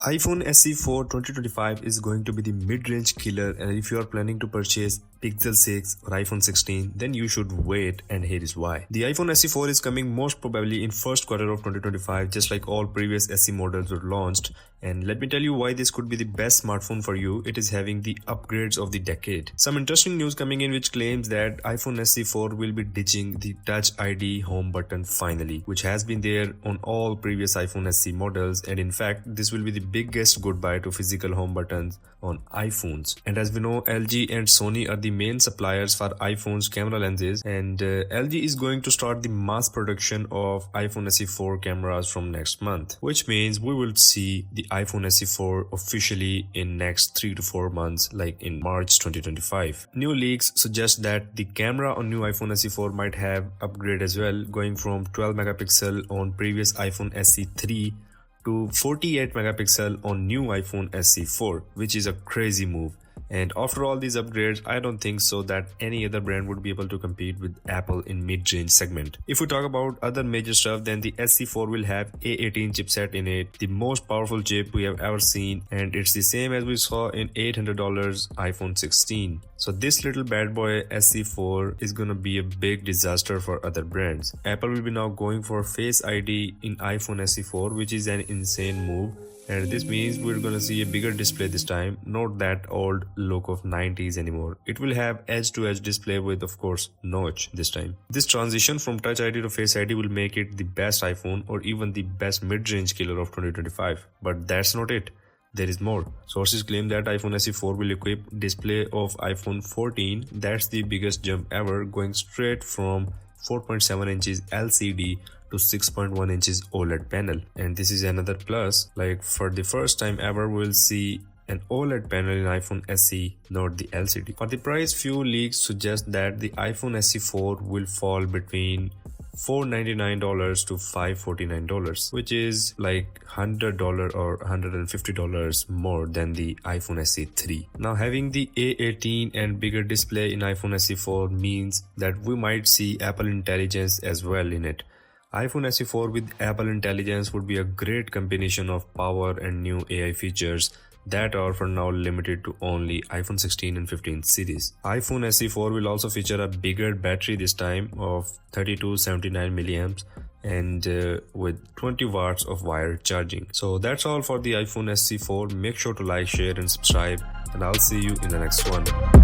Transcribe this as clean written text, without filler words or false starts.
iPhone SE 4 2025 is going to be the mid-range killer, and if you are planning to purchase Pixel 6 or iPhone 16, then you should wait, and here is why. The iPhone SE 4 is coming most probably in first quarter of 2025, just like all previous SE models were launched. And let me tell you why this could be the best smartphone for you. It is having the upgrades of the decade. Some interesting news coming in which claims that iPhone SE 4 will be ditching the Touch ID home button finally, which has been there on all previous iPhone SE models, and in fact this will be the biggest goodbye to physical home buttons on iPhones. And as we know, LG and Sony are the main suppliers for iPhone's camera lenses, and LG is going to start the mass production of iPhone SE 4 cameras from next month, which means we will see the iPhone SE 4 officially in next 3 to 4 months, like in March 2025. New leaks suggest that the camera on new iPhone SE 4 might have upgrade as well, going from 12 megapixel on previous iPhone SE 3 to 48 megapixel on new iPhone SE 4, which is a crazy move. And after all these upgrades, I don't think so that any other brand would be able to compete with Apple in mid-range segment. If we talk about other major stuff, then the SE4 will have A18 chipset in it, the most powerful chip we have ever seen, and it's the same as we saw in $800 iPhone 16. So this little bad boy SE4 is gonna be a big disaster for other brands. Apple will be now going for Face ID in iPhone SE4, which is an insane move. And this means we're gonna see a bigger display this time, not that old look of 90s anymore. It will have edge-to-edge display with, of course, notch this time. This transition from Touch ID to Face ID will make it the best iPhone or even the best mid-range killer of 2025. But that's not it. There is more. Sources claim that iPhone SE 4 will equip display of iPhone 14. That's the biggest jump ever, going straight from 4.7 inches LCD to 6.1 inches OLED panel. And this is another plus, like for the first time ever we'll see an OLED panel in iPhone SE, not the LCD. For the price, few leaks suggest that the iPhone SE 4 will fall between $499 to $549, which is like $100 or $150 more than the iPhone SE 3. Now having the A18 and bigger display in iPhone SE 4 means that we might see Apple Intelligence as well in it. iPhone SE 4 with Apple Intelligence would be a great combination of power and new AI features that are for now limited to only iPhone 16 and 15 series. iPhone SE 4 will also feature a bigger battery this time of 3279 milliamps and with 20 watts of wired charging. So that's all for the iPhone SE 4. Make sure to like, share and subscribe, and I'll see you in the next one.